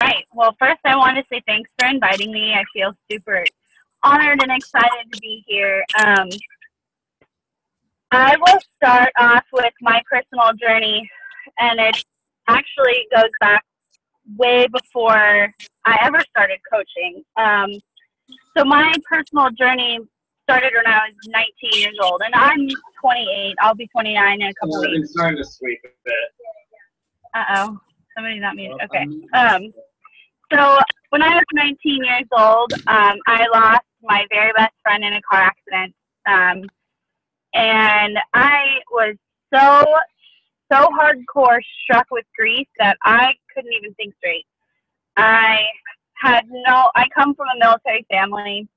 right. Well, first I want to say thanks for inviting me. I feel super honored and excited to be here. I will start off with my personal journey, and it actually goes back way before I ever started coaching. So my personal journey started when I was 19 years old, and I'm 28. I'll be 29 in a couple I've weeks. been starting to sweep a bit. Uh-oh. Somebody's not muted. Okay. So when I was 19 years old, I lost my very best friend in a car accident. And I was so hardcore struck with grief that I couldn't even think straight. I come from a military family.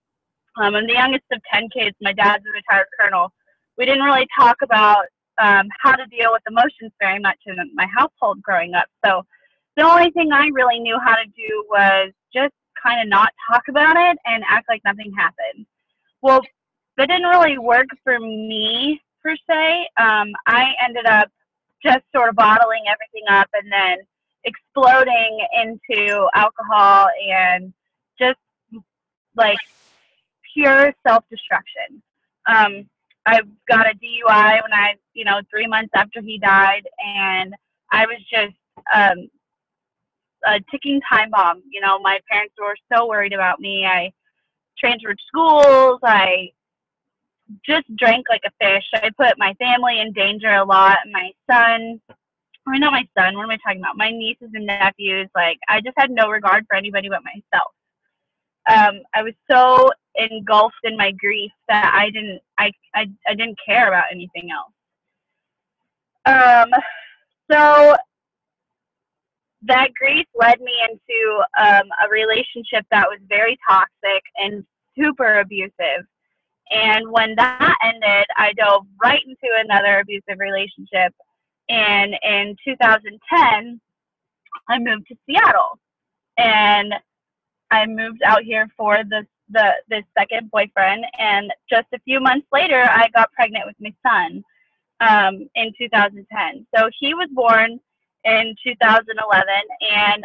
I'm the youngest of 10 kids. My dad's a retired colonel. We didn't really talk about how to deal with emotions very much in my household growing up. So the only thing I really knew how to do was just kind of not talk about it and act like nothing happened. Well, that didn't really work for me per se. I ended up just sort of bottling everything up and then exploding into alcohol and just like pure self-destruction. I got a DUI when 3 months after he died, and I was just a ticking time bomb. My parents were so worried about me. I transferred schools. I just drank like a fish. I put my family in danger a lot. My son, or not my son, what am I talking about? My nieces and nephews, like I just had no regard for anybody but myself. I was so engulfed in my grief that I didn't care about anything else. So that grief led me into a relationship that was very toxic and super abusive. And when that ended, I dove right into another abusive relationship. And in 2010, I moved to Seattle. And I moved out here for this second boyfriend. And just a few months later, I got pregnant with my son in 2010. So he was born in 2011. And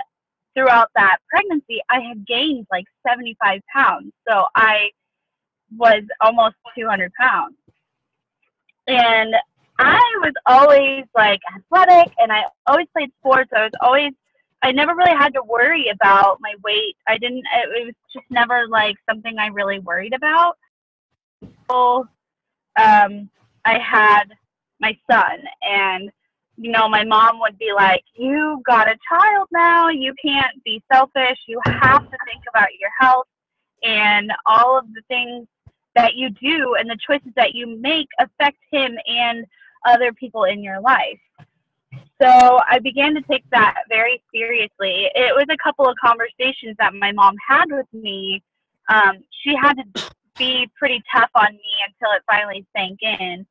throughout that pregnancy, I had gained like 75 pounds. So I was almost 200 pounds. And I was always like athletic and I always played sports. I never really had to worry about my weight. It was just never like something I really worried about. So, I had my son, and my mom would be like, you got a child now. You can't be selfish. You have to think about your health, and all of the things that you do and the choices that you make affect him and other people in your life. So I began to take that very seriously. It was a couple of conversations that my mom had with me. She had to be pretty tough on me until it finally sank in.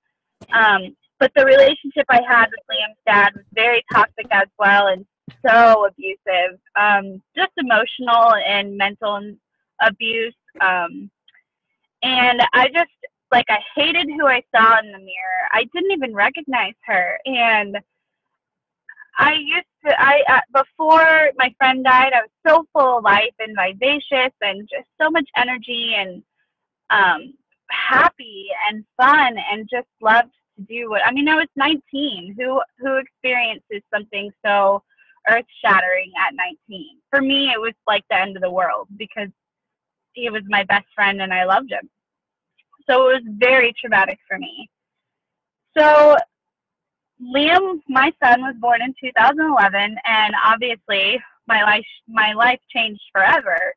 But the relationship I had with Liam's dad was very toxic as well, and so abusive, just emotional and mental abuse. And I hated who I saw in the mirror. I didn't even recognize her. And before my friend died, I was so full of life and vivacious and just so much energy and happy and fun and just loved to do I was 19. Who experiences something so earth shattering at 19? For me, it was like the end of the world because he was my best friend and I loved him. So it was very traumatic for me. So Liam, my son, was born in 2011, and obviously my life changed forever.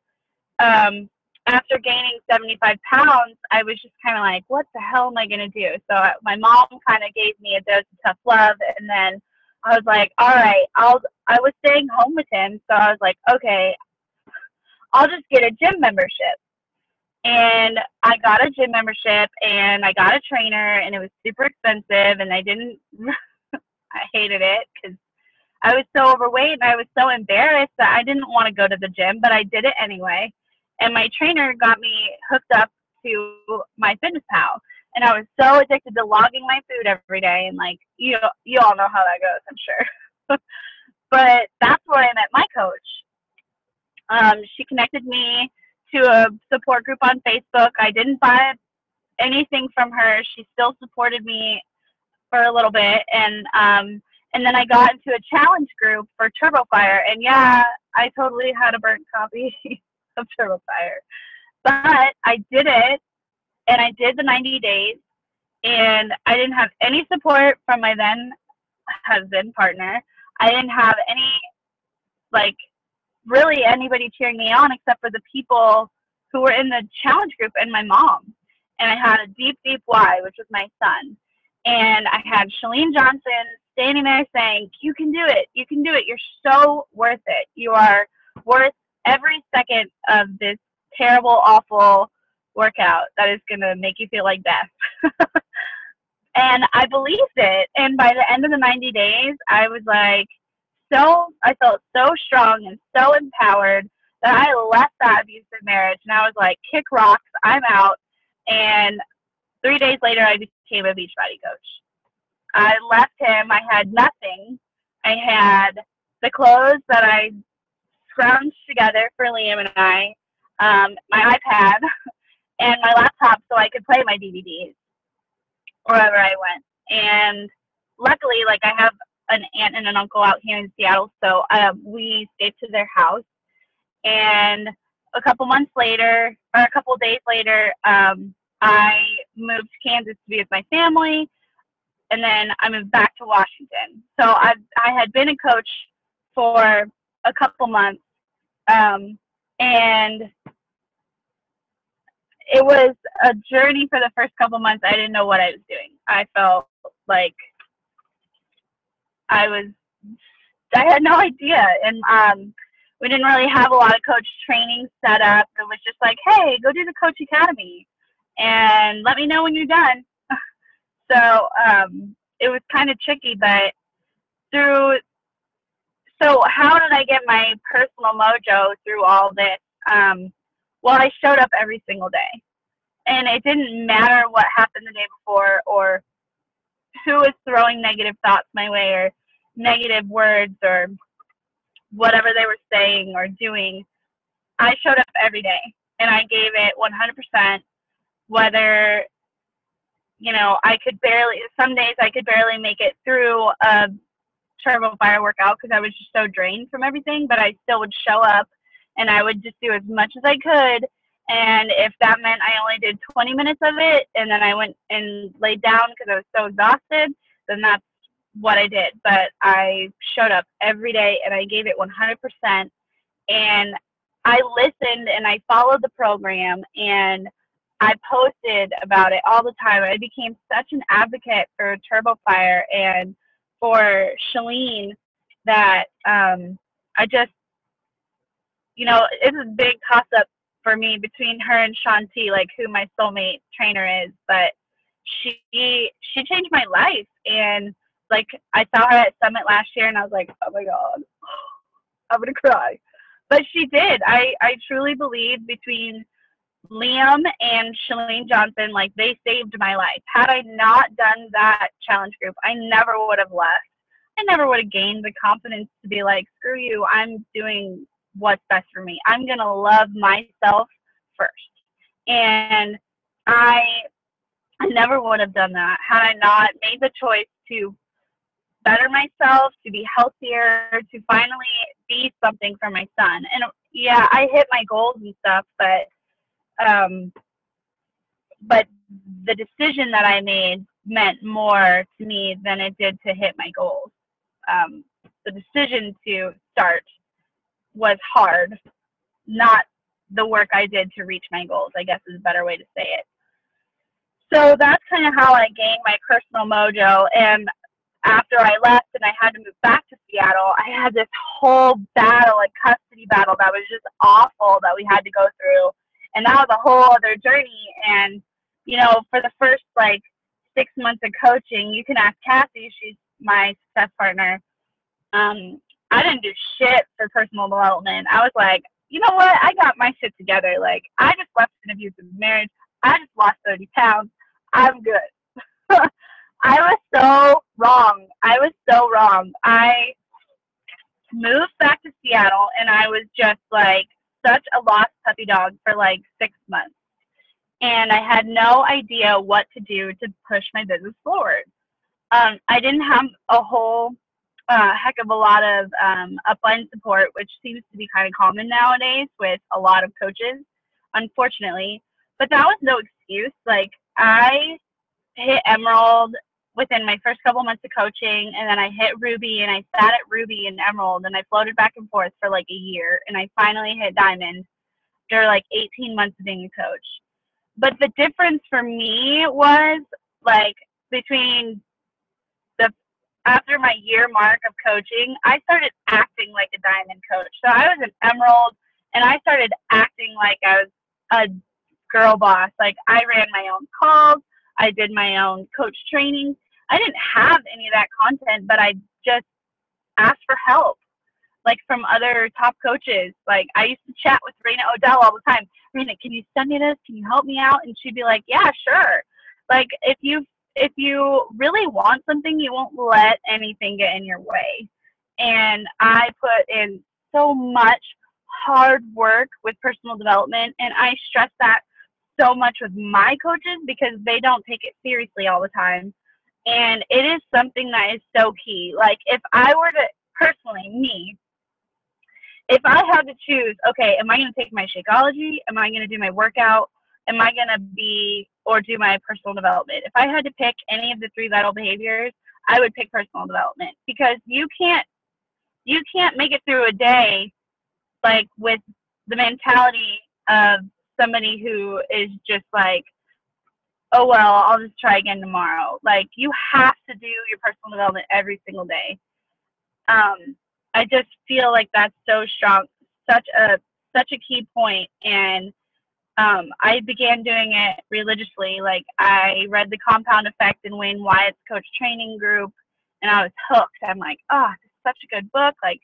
After gaining 75 pounds, I was just kind of like, what the hell am I going to do? So my mom kind of gave me a dose of tough love, and then I was like, all right, I was staying home with him, so I was like, okay, I'll just get a gym membership. And I got a gym membership, and I got a trainer, and it was super expensive, and I hated it because I was so overweight and I was so embarrassed that I didn't want to go to the gym, but I did it anyway. And my trainer got me hooked up to my fitness pal. And I was so addicted to logging my food every day. And like, you all know how that goes, I'm sure. But that's where I met my coach. She connected me to a support group on Facebook. I didn't buy anything from her. She still supported me for a little bit, and then I got into a challenge group for Turbo Fire, and yeah, I totally had a burnt copy of Turbo Fire, but I did it, and I did the 90 days, and I didn't have any support from my then husband partner. I didn't have any, like, really anybody cheering me on except for the people who were in the challenge group and my mom. And I had a deep, deep why, which was my son. And I had Shalene Johnson standing there saying, "You can do it. You can do it. You're so worth it. You are worth every second of this terrible, awful workout that is going to make you feel like death." And I believed it. And by the end of the 90 days, I was like, I felt so strong and so empowered that I left that abusive marriage. And I was like, kick rocks, I'm out. And 3 days later, I became a Beachbody coach. I left him. I had nothing. I had the clothes that I scrounged together for Liam and I, my iPad, and my laptop so I could play my DVDs wherever I went. And luckily, like, I have an aunt and an uncle out here in Seattle, so we stayed to their house. And a couple months later, or a couple days later, I moved to Kansas to be with my family, and then I moved back to Washington. So I had been a coach for a couple months, and it was a journey for the first couple months. I didn't know what I was doing. I felt like I had no idea. And we didn't really have a lot of coach training set up. It was just like, hey, go do the Coach Academy and let me know when you're done. So it was kind of tricky, but so how did I get my personal mojo through all this? Well, I showed up every single day. And it didn't matter what happened the day before or who was throwing negative thoughts my way or negative words or whatever they were saying or doing. I showed up every day and I gave it 100%, whether, some days I could barely make it through a Turbo Fire workout because I was just so drained from everything, but I still would show up and I would just do as much as I could. And if that meant I only did 20 minutes of it and then I went and laid down because I was so exhausted, then that's what I did. But I showed up every day and I gave it 100%. And I listened and I followed the program and I posted about it all the time. I became such an advocate for Turbo Fire and for Shalene that I just, it's a big toss-up for me between her and Shanti, like who my soulmate trainer is. But she changed my life. And like I saw her at Summit last year and I was like, oh my God, I'm going to cry. But she did. I truly believe between Liam and Shalene Johnson, like they saved my life. Had I not done that challenge group, I never would have left. I never would have gained the confidence to be like, screw you, I'm doing what's best for me. I'm going to love myself first. And I never would have done that had I not made the choice to better myself, to be healthier, to finally be something for my son. And yeah, I hit my goals and stuff, but the decision that I made meant more to me than it did to hit my goals. The decision to start was hard, not the work I did to reach my goals, I guess is a better way to say it. So that's kind of how I gained my personal mojo. And after I left and I had to move back to Seattle, I had this whole battle, like custody battle, that was just awful that we had to go through. And that was a whole other journey. And, for the first 6 months of coaching, you can ask Cassie, she's my success partner. I didn't do shit for personal development. I was like, you know what? I got my shit together. Like, I just left an abusive marriage. I just lost 30 pounds. I'm good. I was so wrong. I moved back to Seattle and I was just like such a lost puppy dog for like 6 months. And I had no idea what to do to push my business forward. I didn't have a whole heck of a lot of upline support, which seems to be kind of common nowadays with a lot of coaches, unfortunately. But that was no excuse. Like, I hit Emerald within my first couple months of coaching, and then I hit Ruby, and I sat at Ruby and Emerald, and I floated back and forth for like a year, and I finally hit Diamond after like 18 months of being a coach. But the difference for me was like between the after my year mark of coaching, I started acting like a Diamond coach. So I was an Emerald, and I started acting like I was a girl boss. Like, I ran my own calls, I did my own coach training. I didn't have any of that content, but I just asked for help, like from other top coaches. Like, I used to chat with Raina Odell all the time. Raina, can you send me this? Can you help me out? And she'd be like, yeah, sure. Like, if you really want something, you won't let anything get in your way. And I put in so much hard work with personal development, and I stress that so much with my coaches because they don't take it seriously all the time. And it is something that is so key. Like, if I were to, personally, me, if I had to choose, okay, am I going to take my Shakeology? Am I going to do my workout? Am I going to be, or do my personal development? If I had to pick any of the 3 vital behaviors, I would pick personal development, because you can't make it through a day like with the mentality of somebody who is just like, oh, well, I'll just try again tomorrow. Like, you have to do your personal development every single day. I just feel like that's so strong, such a key point. And I began doing it religiously. Like, I read The Compound Effect and Wayne Wyatt's coach training group, and I was hooked. I'm like, oh, this is such a good book. Like,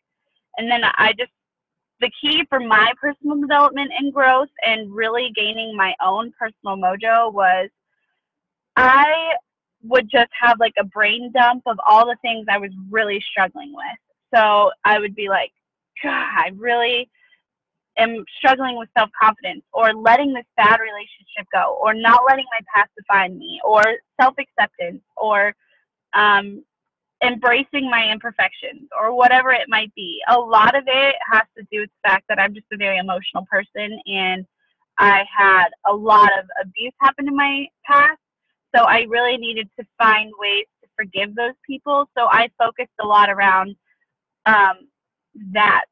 and then the key for my personal development and growth and really gaining my own personal mojo was I would just have like a brain dump of all the things I was really struggling with. So I would be like, God, I really am struggling with self-confidence, or letting this bad relationship go, or not letting my past define me, or self-acceptance, or embracing my imperfections, or whatever it might be. A lot of it has to do with the fact that I'm just a very emotional person, and I had a lot of abuse happen in my past. So I really needed to find ways to forgive those people. So I focused a lot around that.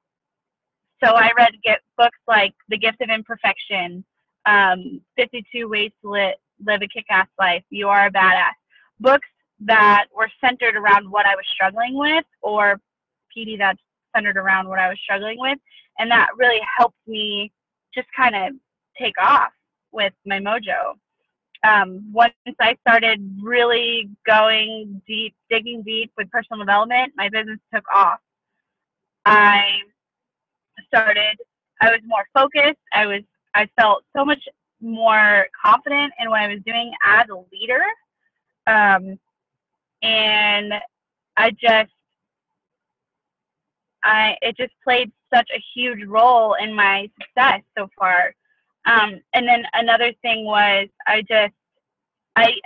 So I read books like The Gift of Imperfection, 52 Ways to Live a Kick-Ass Life, You Are a Badass. Books that were centered around what I was struggling with, or PD that's centered around what I was struggling with. And that really helped me just kind of take off with my mojo. Once I started really going deep, digging deep with personal development, my business took off. I was more focused. I felt so much more confident in what I was doing as a leader. And it just played such a huge role in my success so far. And then another thing was I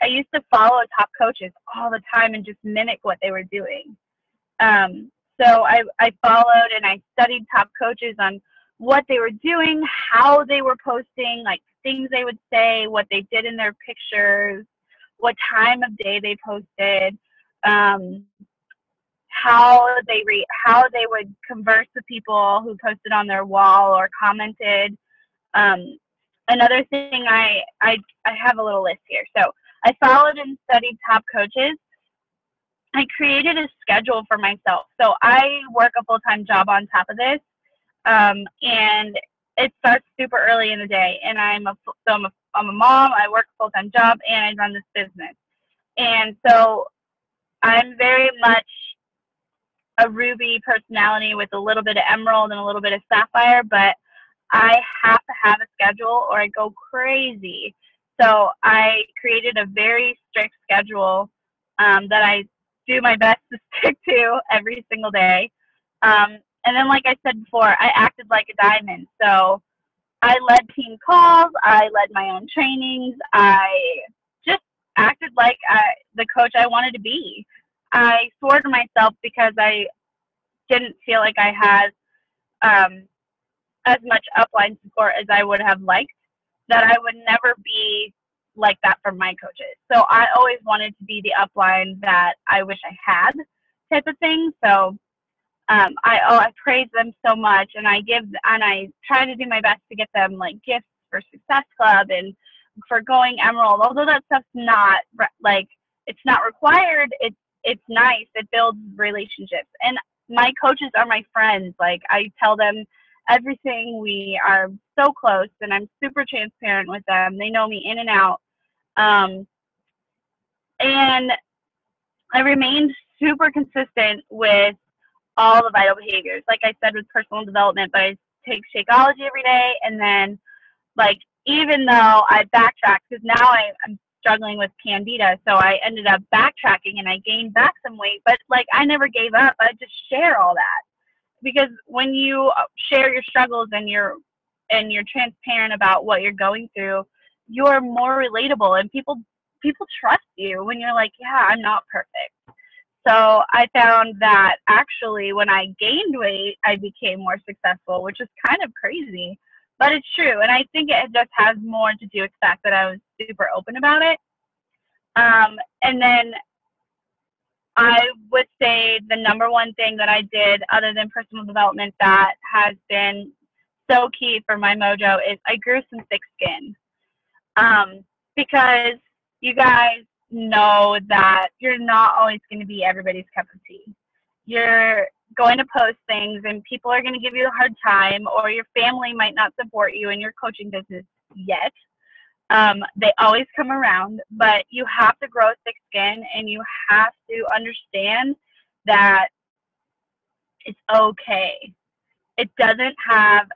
used to follow top coaches all the time and just mimic what they were doing. So I followed and I studied top coaches on what they were doing, how they were posting, like things they would say, what they did in their pictures, what time of day they posted, how they would converse with people who posted on their wall or commented. Another thing, I have a little list here. So I followed and studied top coaches. I created a schedule for myself. So I work a full-time job on top of this, and it starts super early in the day. And I'm a mom. I work a full-time job, and I run this business. And so I'm very much a Ruby personality with a little bit of Emerald and a little bit of Sapphire, but I have to have a schedule or I go crazy. So I created a very strict schedule that I do my best to stick to every single day. And then, like I said before, I acted like a diamond. So I led team calls. I led my own trainings. I just acted like the coach I wanted to be. I swore to myself because I didn't feel like I had um, as much upline support as I would have liked, that I would never be like that from my coaches. So I always wanted to be the upline that I wish I had, type of thing. So I praise them so much, and I try to do my best to get them like gifts for Success Club and for going Emerald. Although that stuff's not like, it's not required. It's nice. It builds relationships, and my coaches are my friends. Like, I tell them everything. We are so close, and I'm super transparent with them. They know me in and out. And I remained super consistent with all the vital behaviors. Like I said, with personal development, but I take Shakeology every day. And then, like, even though I backtracked, because now I'm struggling with Candida, so I ended up backtracking and I gained back some weight. But, like, I never gave up. I just share all that. Because when you share your struggles and you're transparent about what you're going through, you're more relatable, and people trust you when you're like, yeah, I'm not perfect. So I found that actually when I gained weight, I became more successful, which is kind of crazy, but it's true. And I think it just has more to do with the fact that I was super open about it. And then I would say the number one thing that I did other than personal development that has been so key for my mojo is I grew some thick skin. Because you guys know that you're not always going to be everybody's cup of tea. You're going to post things and people are going to give you a hard time, or your family might not support you in your coaching business yet. They always come around, but you have to grow thick skin, and you have to understand that it's okay. It doesn't have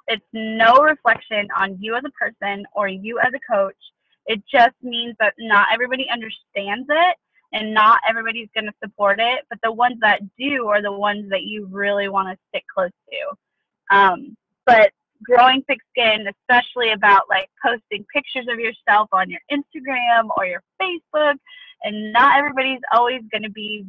it's no reflection on you as a person or you as a coach. It just means that not everybody understands it, and not everybody's going to support it, but the ones that do are the ones that you really want to stick close to. But growing thick skin, especially about like posting pictures of yourself on your Instagram or your Facebook, and not everybody's always going to be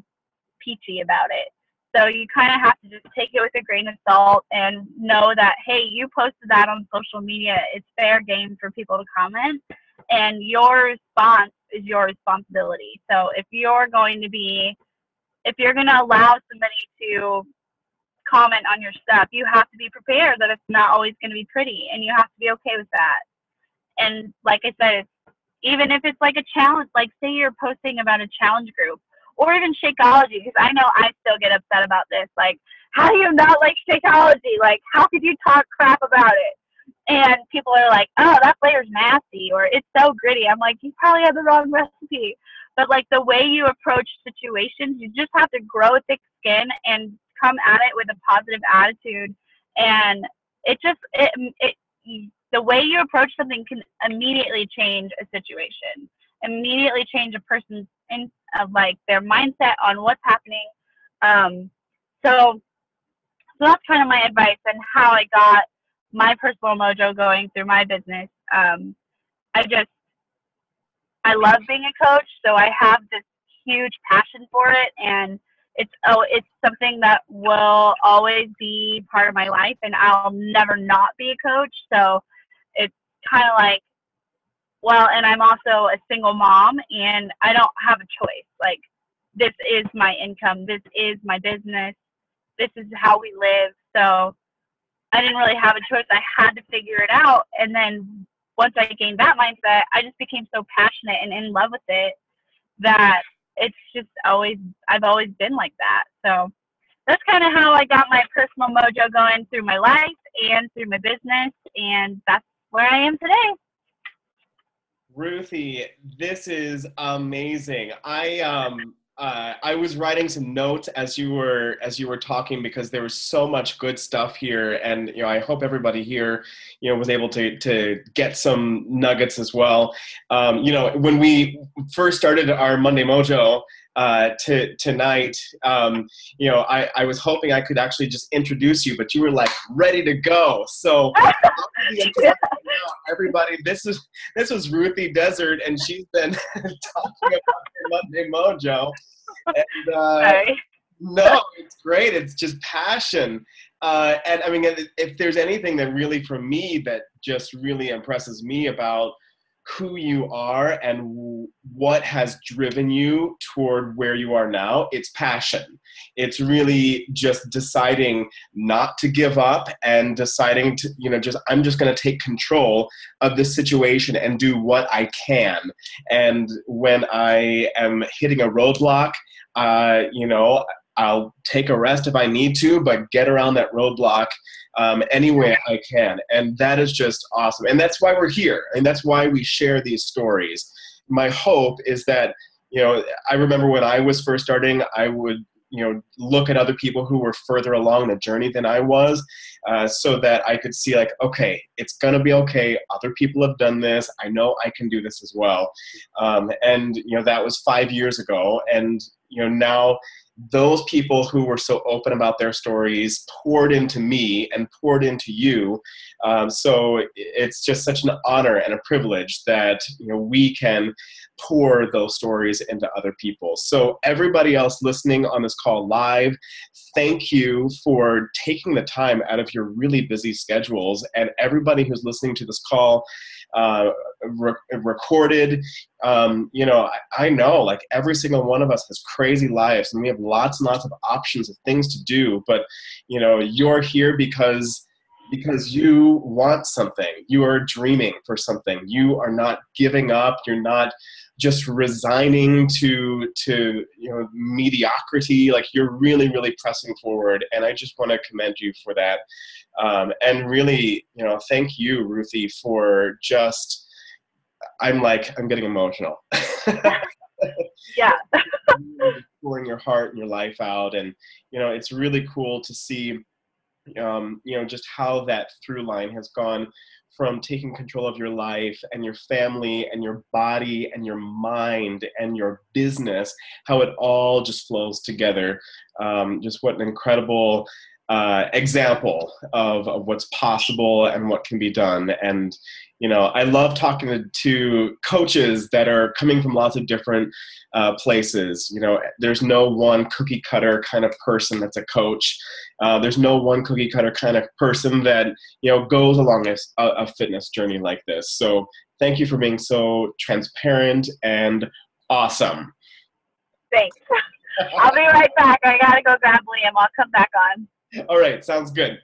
peachy about it. So you kind of have to just take it with a grain of salt and know that, hey, you posted that on social media. It's fair game for people to comment, and your response is your responsibility. So if you're going to allow somebody to comment on your stuff, you have to be prepared that it's not always going to be pretty, and you have to be okay with that. And like I said, even if it's like a challenge, like say you're posting about a challenge group, or even Shakeology, because I know I still get upset about this. Like, how do you not like Shakeology? Like, how could you talk crap about it? And people are like, oh, that flavor's nasty, or it's so gritty. I'm like, you probably have the wrong recipe. But like the way you approach situations, you just have to grow thick skin and come at it with a positive attitude. And the way you approach something can immediately change a situation, immediately change a person's like their mindset on what's happening. So that's kind of my advice and how I got my personal mojo going through my business. I love being a coach, so I have this huge passion for it, and it's something that will always be part of my life, and I'll never not be a coach. So it's kind of like, well, and I'm also a single mom, and I don't have a choice. Like, this is my income. This is my business. This is how we live. So I didn't really have a choice. I had to figure it out. And then once I gained that mindset, I just became so passionate and in love with it that it's just I've always been like that. So that's kind of how I got my personal mojo going through my life and through my business. And that's where I am today. Ruthie, this is amazing. I was writing some notes as you were talking, because there was so much good stuff here, and I hope everybody here was able to get some nuggets as well. When we first started our Monday Mojo, tonight. I was hoping I could actually just introduce you, but you were like ready to go. So everybody, this was Ruthie Desert, and she's been talking about Monday Mojo. And, Sorry. no, it's great. It's just passion. And I mean, if there's anything that really, for me, that just really impresses me about who you are and what has driven you toward where you are now, it's passion. It's really just deciding not to give up and deciding to, I'm just going to take control of this situation and do what I can. And when I am hitting a roadblock, I'll take a rest if I need to, but get around that roadblock any way I can. And that is just awesome. And that's why we're here. And that's why we share these stories. My hope is that, I remember when I was first starting, I would, look at other people who were further along the journey than I was, so that I could see like, okay, it's going to be okay. Other people have done this. I know I can do this as well. And that was 5 years ago. And, now those people who were so open about their stories poured into me and poured into you. So it's just such an honor and a privilege that we can pour those stories into other people. So everybody else listening on this call live, thank you for taking the time out of your really busy schedules. And everybody who's listening to this call recorded, I know like every single one of us has crazy lives and we have lots and lots of options of things to do, but you're here because you want something. You are dreaming for something. You are not giving up. You're not just resigning to mediocrity. Like you're really, really pressing forward. And I just want to commend you for that. And really, thank you, Ruthie, for just, I'm getting emotional. Yeah. Pouring your heart and your life out. And, it's really cool to see, just how that through line has gone from taking control of your life and your family and your body and your mind and your business, how it all just flows together. Just what an incredible example of what's possible and what can be done. And, I love talking to coaches that are coming from lots of different places. There's no one cookie cutter kind of person that's a coach. There's no one cookie cutter kind of person that, goes along a fitness journey like this. So thank you for being so transparent and awesome. Thanks. I'll be right back. I got to go grab Liam. I'll come back on. All right. Sounds good.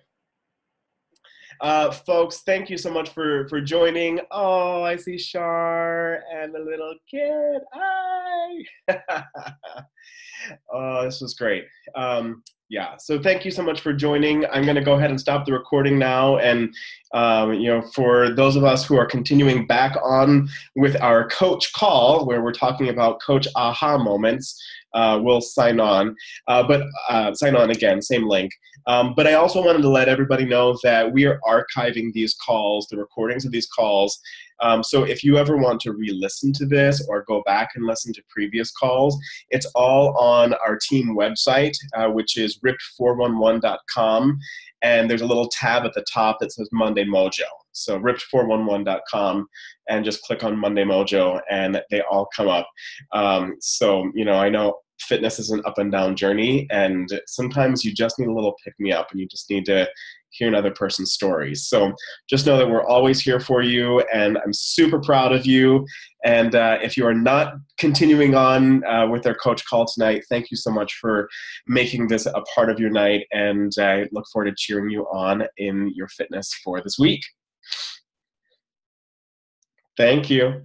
Folks, thank you so much for joining. Oh, I see Shar and the little kid. Hi. Oh, this was great. Yeah, so thank you so much for joining. I'm going to go ahead and stop the recording now. And, for those of us who are continuing back on with our coach call, where we're talking about coach aha moments, we'll sign on. But sign on again, same link. But I also wanted to let everybody know that we are archiving these calls, the recordings of these calls. So if you ever want to re-listen to this or go back and listen to previous calls, it's all on our team website, which is ripped411.com. And there's a little tab at the top that says Monday Mojo. So ripped411.com and just click on Monday Mojo and they all come up. So, I know fitness is an up and down journey, and sometimes you just need a little pick me up and you just need to hear another person's stories. So just know that we're always here for you, and I'm super proud of you. And if you are not continuing on with our coach call tonight, thank you so much for making this a part of your night, and I look forward to cheering you on in your fitness for this week. Thank you.